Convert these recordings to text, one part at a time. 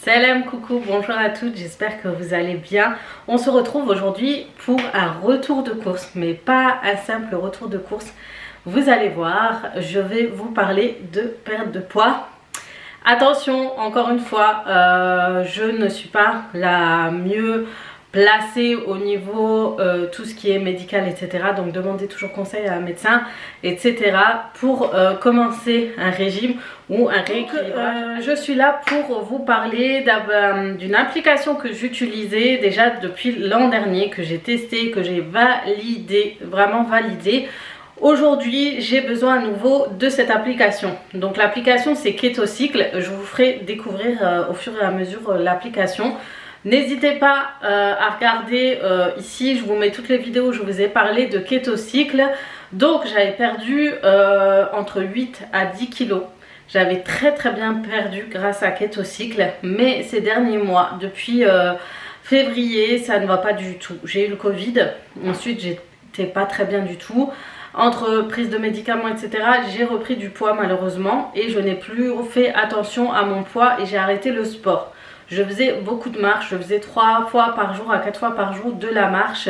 Salam, coucou, bonjour à toutes, j'espère que vous allez bien. On se retrouve aujourd'hui pour un retour de course, mais pas un simple retour de course. Vous allez voir, je vais vous parler de perte de poids. Attention, encore une fois, je ne suis pas la mieux placée au niveau tout ce qui est médical, etc. Donc demandez toujours conseil à un médecin, etc. pour commencer un régime ou un rééquilibrage. Je suis là pour vous parler d'une application que j'utilisais déjà depuis l'an dernier, que j'ai testé, que j'ai validé, vraiment validé. Aujourd'hui, j'ai besoin à nouveau de cette application. Donc l'application, c'est Ketocycle. Je vous ferai découvrir au fur et à mesure l'application. N'hésitez pas à regarder ici, je vous mets toutes les vidéos où je vous ai parlé de Ketocycle. Donc j'avais perdu entre 8 à 10 kilos. J'avais très bien perdu grâce à Ketocycle. Mais ces derniers mois, depuis février, ça ne va pas du tout. J'ai eu le Covid. Ensuite, j'étais pas très bien du tout. Entre prise de médicaments, etc., j'ai repris du poids malheureusement. Et je n'ai plus fait attention à mon poids et j'ai arrêté le sport. Je faisais beaucoup de marches, je faisais 3 fois par jour à 4 fois par jour de la marche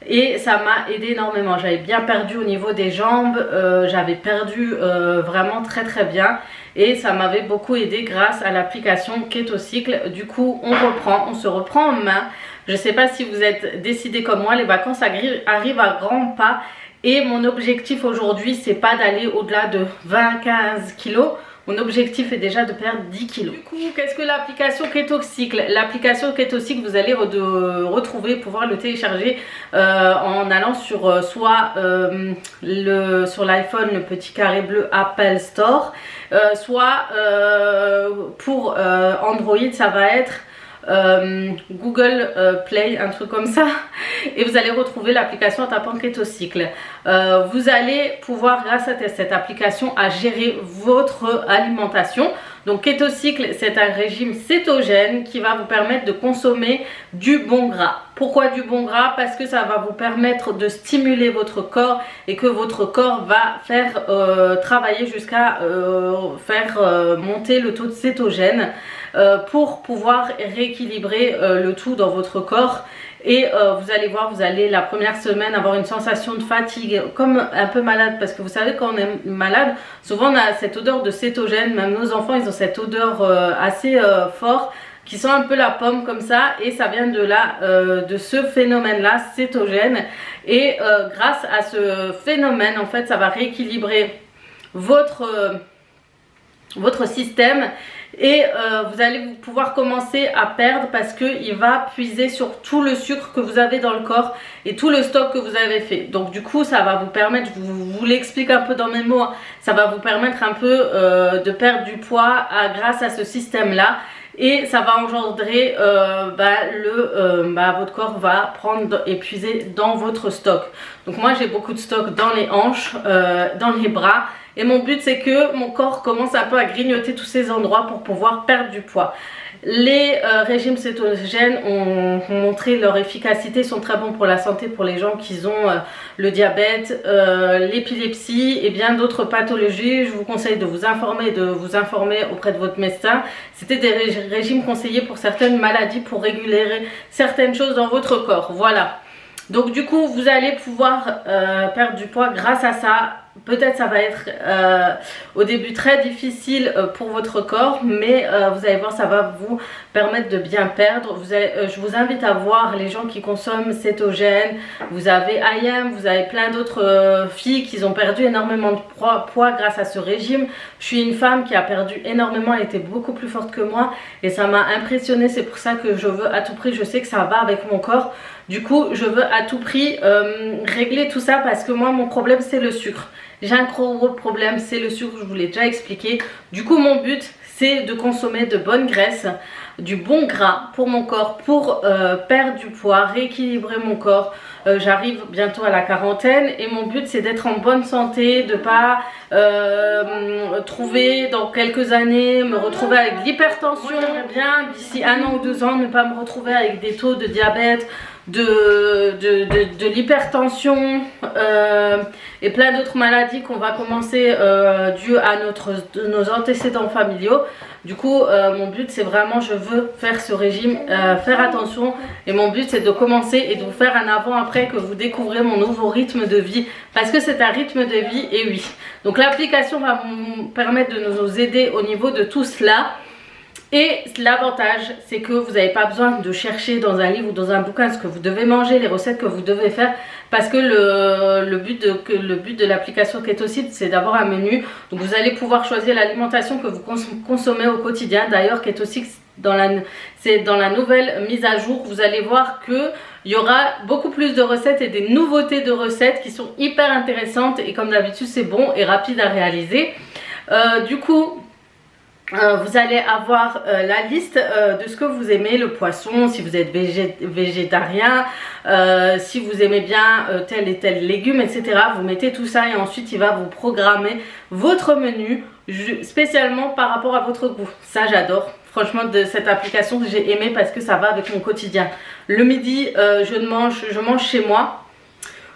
et ça m'a aidé énormément. J'avais bien perdu au niveau des jambes, j'avais perdu vraiment très bien et ça m'avait beaucoup aidé grâce à l'application Ketocycle. Du coup, on se reprend en main. Je ne sais pas si vous êtes décidés comme moi, les vacances arrivent à grands pas et mon objectif aujourd'hui, c'est pas d'aller au-delà de 20-15 kilos. Mon objectif est déjà de perdre 10 kilos. Du coup, qu'est-ce que l'application Ketocycle? L'application Ketocycle, vous allez retrouver, pouvoir le télécharger en allant sur soit sur l'iPhone, le petit carré bleu Apple Store, soit pour Android, ça va être Google Play, un truc comme ça, et vous allez retrouver l'application en tapant Ketocycle. Vous allez pouvoir, grâce à cette application, à gérer votre alimentation. Donc Ketocycle, c'est un régime cétogène qui va vous permettre de consommer du bon gras. Pourquoi du bon gras? Parce que ça va vous permettre de stimuler votre corps et que votre corps va faire travailler jusqu'à faire monter le taux de cétogène pour pouvoir rééquilibrer le tout dans votre corps. Et vous allez voir, vous allez la première semaine avoir une sensation de fatigue, comme un peu malade, parce que vous savez quand on est malade, souvent on a cette odeur de cétogène, même nos enfants ils ont cette odeur assez forte, qui sent un peu la pomme comme ça, et ça vient de là, de ce phénomène là, cétogène. Et grâce à ce phénomène, en fait, ça va rééquilibrer votre système. Et vous allez pouvoir commencer à perdre parce qu'il va puiser sur tout le sucre que vous avez dans le corps et tout le stock que vous avez fait. Donc du coup ça va vous permettre, je vous l'explique un peu dans mes mots, ça va vous permettre un peu de perdre du poids grâce à ce système là. Et ça va engendrer, votre corps va prendre et puiser dans votre stock. Donc moi j'ai beaucoup de stock dans les hanches, dans les bras. Et mon but c'est que mon corps commence un peu à grignoter tous ces endroits pour pouvoir perdre du poids. Les régimes cétogènes ont montré leur efficacité, sont très bons pour la santé, pour les gens qui ont le diabète, l'épilepsie et bien d'autres pathologies. Je vous conseille de vous informer auprès de votre médecin. C'était des régimes conseillés pour certaines maladies, pour réguler certaines choses dans votre corps. Voilà. Donc du coup, vous allez pouvoir perdre du poids grâce à ça. Peut-être ça va être au début très difficile pour votre corps, mais vous allez voir, ça va vous permettre de bien perdre. Je vous invite à voir les gens qui consomment cétogène. Vous avez IM, vous avez plein d'autres filles qui ont perdu énormément de poids grâce à ce régime. Je suis une femme qui a perdu énormément, elle était beaucoup plus forte que moi et ça m'a impressionnée. C'est pour ça que je veux à tout prix, je sais que ça va avec mon corps. Du coup, je veux à tout prix régler tout ça parce que moi, mon problème, c'est le sucre. J'ai un gros problème, c'est le sucre, je vous l'ai déjà expliqué. Du coup, mon but, c'est de consommer de bonnes graisses, du bon gras pour mon corps, pour perdre du poids, rééquilibrer mon corps. J'arrive bientôt à la quarantaine et mon but, c'est d'être en bonne santé, de pas trouver dans quelques années, me retrouver avec l'hypertension. J'aimerais bien, d'ici 1 an ou 2 ans, ne pas me retrouver avec des taux de diabète, de l'hypertension et plein d'autres maladies qu'on va commencer dues à nos antécédents familiaux. Du coup, mon but c'est vraiment, je veux faire ce régime, faire attention, et mon but c'est de commencer et de vous faire un avant-après, que vous découvrez mon nouveau rythme de vie, parce que c'est un rythme de vie, et oui. Donc l'application va vous permettre de nous aider au niveau de tout cela. Et l'avantage, c'est que vous n'avez pas besoin de chercher dans un livre ou dans un bouquin ce que vous devez manger, les recettes que vous devez faire, parce que le but de l'application KetoSeed, c'est d'avoir un menu. Donc vous allez pouvoir choisir l'alimentation que vous consommez au quotidien. D'ailleurs, KetoSeed, c'est dans la nouvelle mise à jour, vous allez voir que il y aura beaucoup plus de recettes et des nouveautés de recettes qui sont hyper intéressantes, et comme d'habitude, c'est bon et rapide à réaliser. Du coup, vous allez avoir la liste de ce que vous aimez, le poisson, si vous êtes végétarien, si vous aimez bien tel et tel légume, etc. Vous mettez tout ça, et ensuite il va vous programmer votre menu spécialement par rapport à votre goût. Ça, j'adore. Franchement, de cette application, j'ai aimé parce que ça va avec mon quotidien. Le midi, je mange chez moi.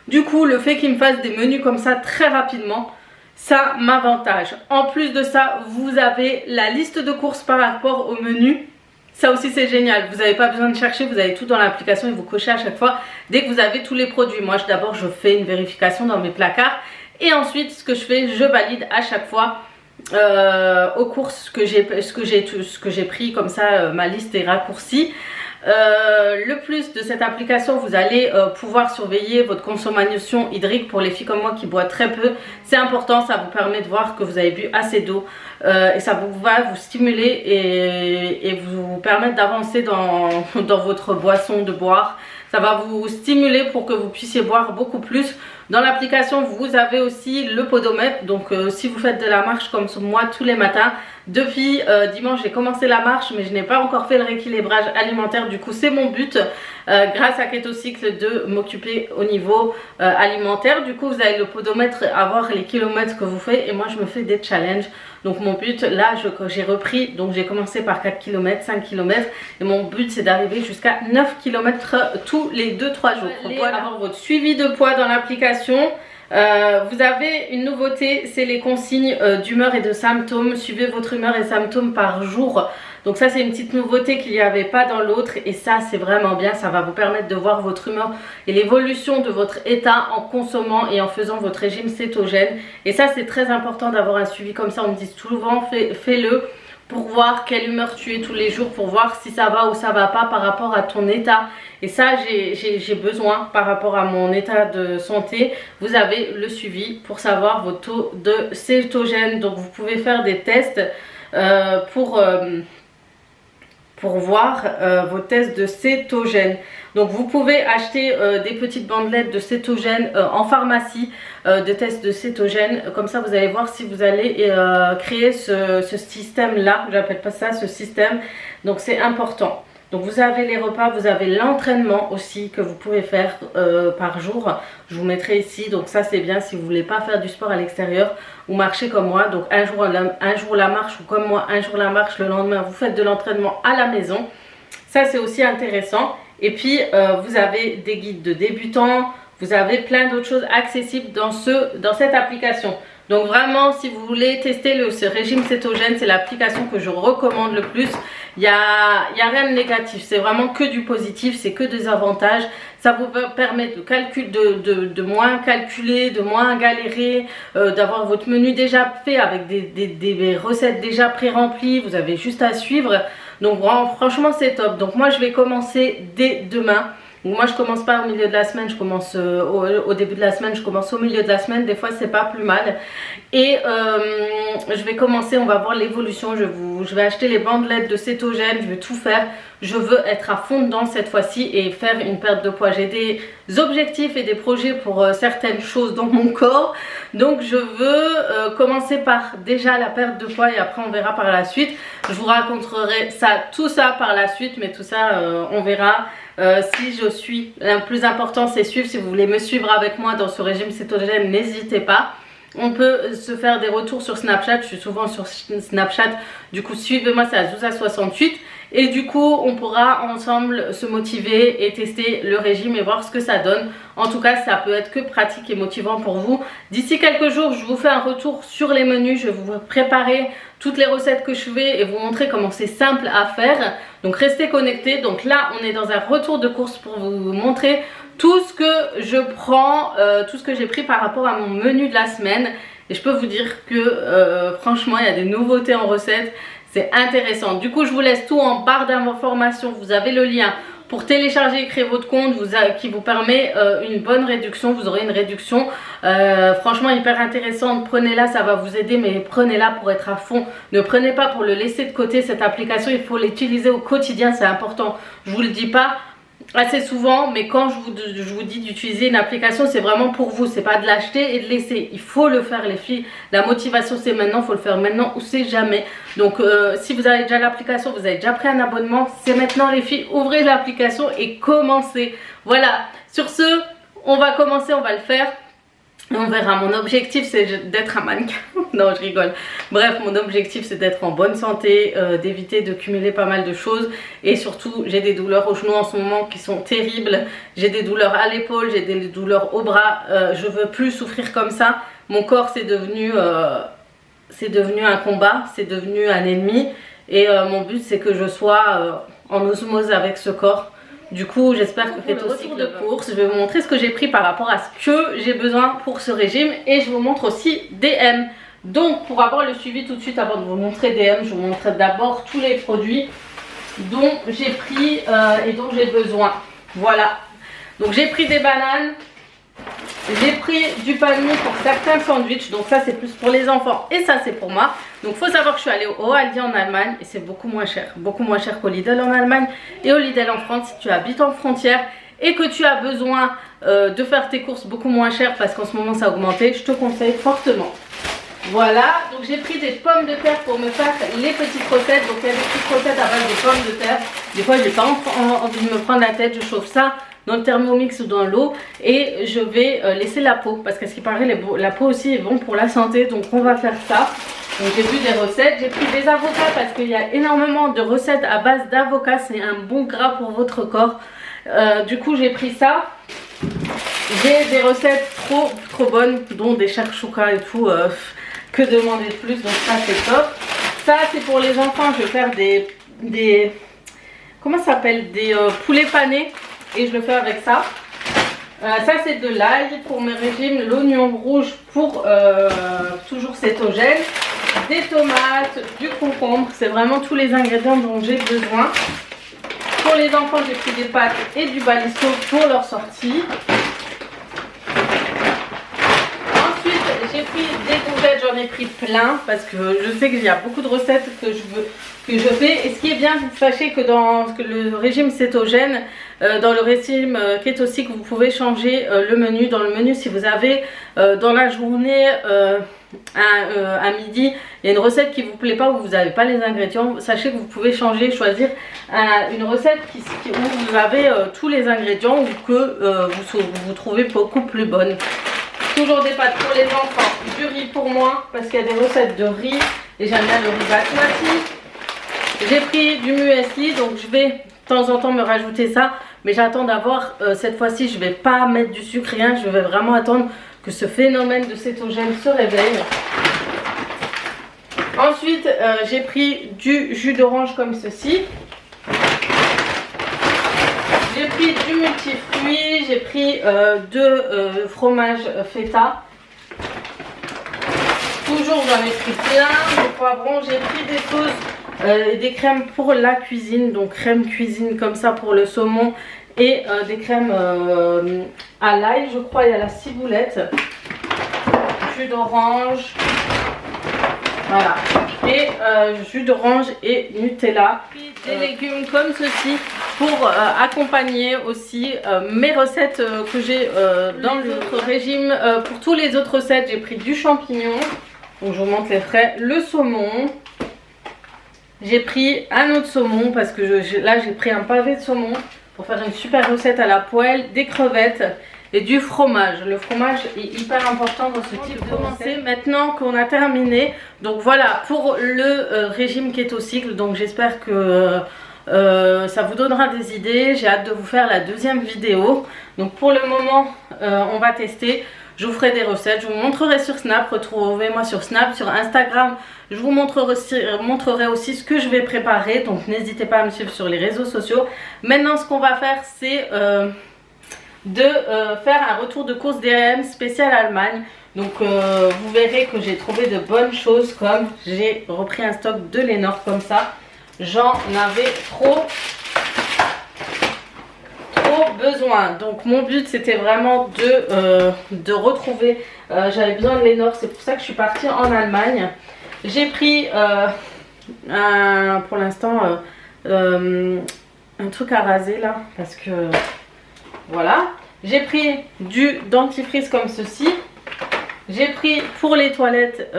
Du coup, le fait qu'il me fasse des menus comme ça très rapidement, ça m'avantage. En plus de ça, vous avez la liste de courses par rapport au menu. Ça aussi, c'est génial. Vous n'avez pas besoin de chercher, vous avez tout dans l'application et vous cochez à chaque fois dès que vous avez tous les produits. Moi, d'abord, je fais une vérification dans mes placards, et ensuite, ce que je fais, je valide à chaque fois aux courses ce que j'ai pris. Comme ça, ma liste est raccourcie. Le plus de cette application, vous allez pouvoir surveiller votre consommation hydrique. Pour les filles comme moi qui boivent très peu, c'est important, ça vous permet de voir que vous avez bu assez d'eau, et ça va vous stimuler et vous permettre d'avancer dans votre boisson de boire. Ça va vous stimuler pour que vous puissiez boire beaucoup plus. Dans l'application, vous avez aussi le podomètre. Donc si vous faites de la marche comme moi tous les matins, depuis dimanche j'ai commencé la marche, mais je n'ai pas encore fait le rééquilibrage alimentaire. Du coup, c'est mon but grâce à KetoCycle de m'occuper au niveau alimentaire. Du coup, vous avez le podomètre, avoir les kilomètres que vous faites, et moi je me fais des challenges. Donc mon but, là j'ai repris, donc j'ai commencé par 4 km, 5 km, et mon but c'est d'arriver jusqu'à 9 km tous les 2-3 jours. Pour pouvoir avoir votre suivi de poids dans l'application, vous avez une nouveauté, c'est les consignes d'humeur et de symptômes. Suivez votre humeur et symptômes par jour. Donc ça, c'est une petite nouveauté qu'il n'y avait pas dans l'autre, et ça c'est vraiment bien. Ça va vous permettre de voir votre humeur et l'évolution de votre état en consommant et en faisant votre régime cétogène. Et ça, c'est très important d'avoir un suivi comme ça. On me dit souvent, fais-le pour voir quelle humeur tu es tous les jours, pour voir si ça va ou ça va pas par rapport à ton état. Et ça, j'ai besoin par rapport à mon état de santé. Vous avez le suivi pour savoir vos taux de cétogène. Donc vous pouvez faire des tests pour voir vos tests de cétogène. Donc vous pouvez acheter des petites bandelettes de cétogène en pharmacie, de tests de cétogène. Comme ça, vous allez voir si vous allez créer ce système là. J'appelle pas ça ce système. Donc c'est important. Donc vous avez les repas, vous avez l'entraînement aussi que vous pouvez faire par jour. Je vous mettrai ici, donc ça c'est bien si vous voulez pas faire du sport à l'extérieur ou marcher comme moi. Donc un jour la marche, ou comme moi un jour la marche, le lendemain vous faites de l'entraînement à la maison. Ça c'est aussi intéressant. Et puis vous avez des guides de débutants, vous avez plein d'autres choses accessibles dans cette application. Donc vraiment, si vous voulez tester ce régime cétogène, c'est l'application que je recommande le plus. Il n'y a rien de négatif, c'est vraiment que du positif, c'est que des avantages. Ça vous permet de moins calculer, de moins galérer, d'avoir votre menu déjà fait avec des recettes déjà pré-remplies. Vous avez juste à suivre. Donc franchement, c'est top. Donc moi, je vais commencer dès demain. Donc moi je commence pas au milieu de la semaine, je commence au début de la semaine, je commence au milieu de la semaine, des fois c'est pas plus mal. Et je vais commencer, on va voir l'évolution, je vais acheter les bandelettes de cétogène, je vais tout faire. Je veux être à fond dedans cette fois-ci et faire une perte de poids. J'ai des objectifs et des projets pour certaines choses dans mon corps. Donc je veux commencer par déjà la perte de poids, et après on verra par la suite. Je vous raconterai tout ça par la suite, mais tout ça on verra. Si je suis, le plus important c'est suivre. Si vous voulez me suivre avec moi dans ce régime cétogène, n'hésitez pas. On peut se faire des retours sur Snapchat, je suis souvent sur Snapchat, du coup suivez-moi, c'est à Zouza68. et du coup on pourra ensemble se motiver et tester le régime et voir ce que ça donne. En tout cas ça peut être que pratique et motivant pour vous. D'ici quelques jours je vous fais un retour sur les menus, je vais vous préparer toutes les recettes que je fais et vous montrer comment c'est simple à faire. Donc restez connectés. Donc là on est dans un retour de course pour vous montrer tout ce que je prends, tout ce que j'ai pris par rapport à mon menu de la semaine. Et je peux vous dire que franchement il y a des nouveautés en recettes, c'est intéressant. Du coup je vous laisse tout en barre d'informations, vous avez le lien pour télécharger et créer votre compte qui vous permet une bonne réduction. Vous aurez une réduction franchement hyper intéressante. Prenez-la, ça va vous aider, mais prenez-la pour être à fond. Ne prenez pas pour le laisser de côté cette application, il faut l'utiliser au quotidien, c'est important. Je vous le dis pas assez souvent, mais quand je vous dis d'utiliser une application, c'est vraiment pour vous, c'est pas de l'acheter et de laisser. Il faut le faire les filles, la motivation c'est maintenant, il faut le faire maintenant ou c'est jamais. Donc si vous avez déjà l'application, vous avez déjà pris un abonnement, c'est maintenant les filles, ouvrez l'application et commencez. Voilà, sur ce on va commencer, on va le faire. On verra, mon objectif c'est d'être un mannequin. Non je rigole. Bref, mon objectif c'est d'être en bonne santé, d'éviter de cumuler pas mal de choses. Et surtout j'ai des douleurs au genou en ce moment qui sont terribles. J'ai des douleurs à l'épaule, j'ai des douleurs au bras. Je veux plus souffrir comme ça. Mon corps c'est devenu un combat, c'est devenu un ennemi. Et mon but c'est que je sois en osmose avec ce corps. Du coup j'espère que faites aussi de course. Je vais vous montrer ce que j'ai pris par rapport à ce que j'ai besoin pour ce régime. Et je vous montre aussi DM. Donc pour avoir le suivi tout de suite avant de vous montrer DM, je vous montrerai d'abord tous les produits dont j'ai pris et dont j'ai besoin. Voilà. Donc j'ai pris des bananes. J'ai pris du pain de mie pour certains sandwichs, donc ça c'est plus pour les enfants et ça c'est pour moi. Donc faut savoir que je suis allée au Aldi en Allemagne et c'est beaucoup moins cher qu'au Lidl en Allemagne et au Lidl en France. Si tu habites en frontière et que tu as besoin de faire tes courses beaucoup moins cher parce qu'en ce moment ça a augmenté, je te conseille fortement. Voilà, donc j'ai pris des pommes de terre pour me faire les petites recettes. Donc il y a des petites recettes à base de pommes de terre. Des fois j'ai pas envie de me prendre la tête, je chauffe ça dans le Thermomix ou dans l'eau et je vais laisser la peau parce qu'à ce qui paraît la peau aussi est bon pour la santé, donc on va faire ça. Donc j'ai vu des recettes, j'ai pris des avocats parce qu'il y a énormément de recettes à base d'avocats, c'est un bon gras pour votre corps. Du coup j'ai pris ça. J'ai des recettes trop bonnes, dont des shakshuka et tout, que demander de plus, donc ça c'est top. Ça c'est pour les enfants, je vais faire des comment ça s'appelle, des poulets panés. Et je le fais avec ça. Ça c'est de l'ail pour mes régimes, l'oignon rouge pour toujours cétogène, des tomates, du concombre. C'est vraiment tous les ingrédients dont j'ai besoin. Pour les enfants j'ai pris des pâtes et du balisco pour leur sortie. Ensuite j'ai pris des courgettes, j'en ai pris plein parce que je sais qu'il y a beaucoup de recettes que je fais. Et ce qui est bien, sachez que dans le régime cétogène, dans le régime kétosique, vous pouvez changer le menu. Dans le menu, si vous avez dans la journée à midi, il y a une recette qui vous plaît pas ou vous n'avez pas les ingrédients, sachez que vous pouvez changer, choisir une recette où vous avez tous les ingrédients ou que vous trouvez beaucoup plus bonne. Toujours des pâtes pour les enfants, du riz pour moi parce qu'il y a des recettes de riz et j'aime bien le riz basmati. J'ai pris du muesli, donc je vais de temps en temps me rajouter ça, mais j'attends d'avoir, cette fois-ci je vais pas mettre du sucre, rien, je vais vraiment attendre que ce phénomène de cétogène se réveille. Ensuite j'ai pris du jus d'orange comme ceci. J'ai pris du multifruit, j'ai pris de fromage feta. Toujours j'en ai pris plein, des poivrons, j'ai pris des sauces. Des crèmes pour la cuisine, donc crème cuisine comme ça pour le saumon et des crèmes à l'ail, je crois, il y a la ciboulette, jus d'orange, voilà, et jus d'orange et Nutella, des légumes comme ceci pour accompagner aussi mes recettes que j'ai dans l'autre régime. Pour tous les autres recettes j'ai pris du champignon, donc je vous montre les frais, le saumon. J'ai pris un autre saumon parce que là j'ai pris un pavé de saumon pour faire une super recette à la poêle, des crevettes et du fromage. Le fromage est hyper important dans ce type de recette. Maintenant qu'on a terminé, donc voilà pour le régime kétocycle. Donc j'espère que Ça vous donnera des idées. J'ai hâte de vous faire la deuxième vidéo. Donc pour le moment, on va tester. Je vous ferai des recettes, je vous montrerai sur Snap, retrouvez-moi sur Snap, sur Instagram. Je vous montrerai aussi ce que je vais préparer, donc n'hésitez pas à me suivre sur les réseaux sociaux. Maintenant, ce qu'on va faire, c'est faire un retour de course DM spécial Allemagne. Donc vous verrez que j'ai trouvé de bonnes choses, comme j'ai repris un stock de Lénore comme ça. J'en avais trop besoin. Donc mon but c'était vraiment de retrouver, j'avais besoin de Lénore, c'est pour ça que je suis partie en Allemagne. J'ai pris pour l'instant un truc à raser là, parce que voilà. J'ai pris du dentifrice comme ceci. J'ai pris pour les toilettes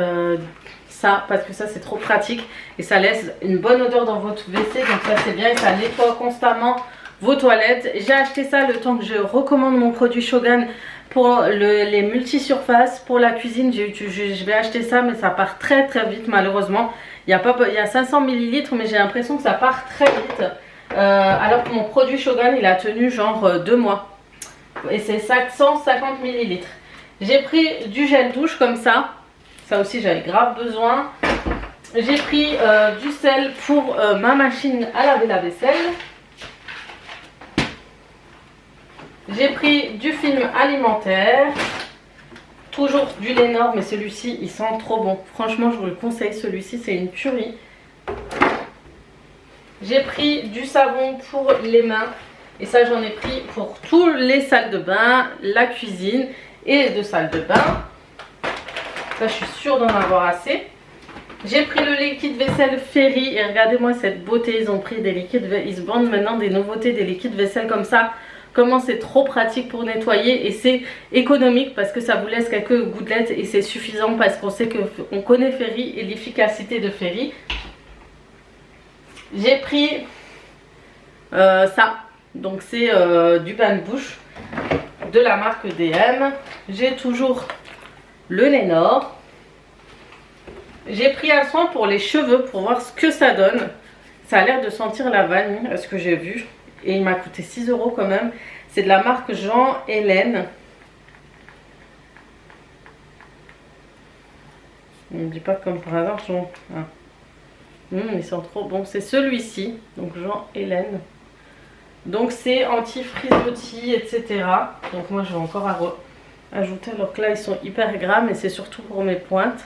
ça, parce que ça c'est trop pratique et ça laisse une bonne odeur dans votre WC, donc ça c'est bien et ça nettoie constamment vos toilettes. J'ai acheté ça le temps que je recommande mon produit Shogun pour les multi-surfaces. Pour la cuisine, je vais acheter ça, mais ça part très très vite malheureusement. Il y a 500 ml, mais j'ai l'impression que ça part très vite. Alors que mon produit Shogun, il a tenu genre 2 mois. Et c'est 550 ml. J'ai pris du gel douche comme ça. Ça aussi, j'avais grave besoin. J'ai pris du sel pour ma machine à laver la vaisselle. J'ai pris du film alimentaire, toujours du Lénore, mais celui-ci il sent trop bon. Franchement, je vous le conseille, celui-ci c'est une tuerie. J'ai pris du savon pour les mains, et ça j'en ai pris pour toutes les salles de bain, la cuisine et les 2 salles de bain. Ça je suis sûre d'en avoir assez. J'ai pris le liquide vaisselle Fairy, et regardez-moi cette beauté, ils ont pris des liquides, ils se vendent maintenant des nouveautés, des liquides vaisselle comme ça. Comment c'est trop pratique pour nettoyer, et c'est économique parce que ça vous laisse quelques gouttelettes et c'est suffisant, parce qu'on sait qu'on connaît Fairy et l'efficacité de Fairy. J'ai pris ça, donc c'est du bain de bouche de la marque DM. J'ai toujours le Lénore. J'ai pris un soin pour les cheveux pour voir ce que ça donne. Ça a l'air de sentir la vanille, à ce que j'ai vu. Et il m'a coûté 6 € quand même. C'est de la marque Jean Hélène. On ne me dit pas comme par hasard Jean. Ah. Ils sont trop bons. C'est celui-ci. Donc Jean Hélène. Donc c'est anti-frisottis, etc. Donc moi je vais encore ajouter. Alors que là ils sont hyper gras. Mais c'est surtout pour mes pointes.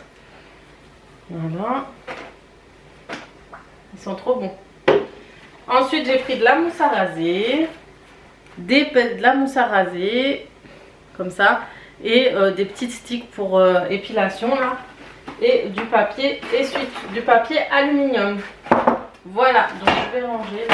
Voilà. Ils sont trop bons. Ensuite, j'ai pris de la mousse à raser, de la mousse à raser, comme ça, et des petites sticks pour épilation, là, et du papier du papier aluminium. Voilà, donc je vais ranger.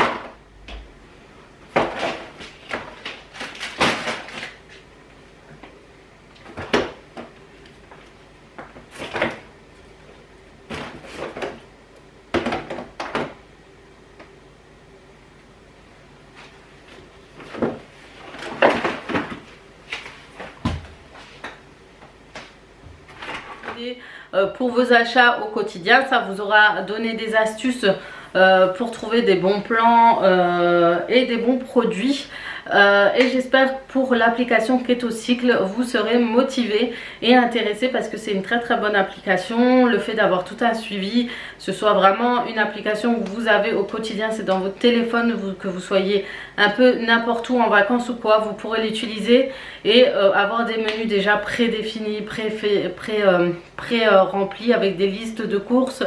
Pour vos achats au quotidien, ça vous aura donné des astuces pour trouver des bons plans et des bons produits. Et j'espère pour l'application KetoCycle vous serez motivé et intéressé, parce que c'est une très très bonne application. Le fait d'avoir tout un suivi, ce soit vraiment une application que vous avez au quotidien, c'est dans votre téléphone, que vous soyez un peu n'importe où en vacances ou quoi, vous pourrez l'utiliser et avoir des menus déjà prédéfinis, remplis, avec des listes de courses,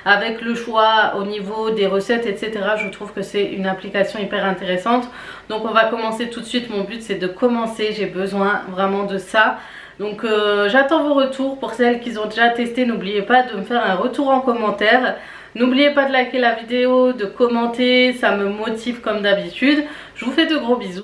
avec le choix au niveau des recettes, etc. Je trouve que c'est une application hyper intéressante. Donc on va commencer tout de suite. Mon but c'est de commencer, j'ai besoin vraiment de ça. Donc j'attends vos retours. Pour celles qui ont déjà testé, n'oubliez pas de me faire un retour en commentaire. N'oubliez pas de liker la vidéo, de commenter, ça me motive comme d'habitude. Je vous fais de gros bisous.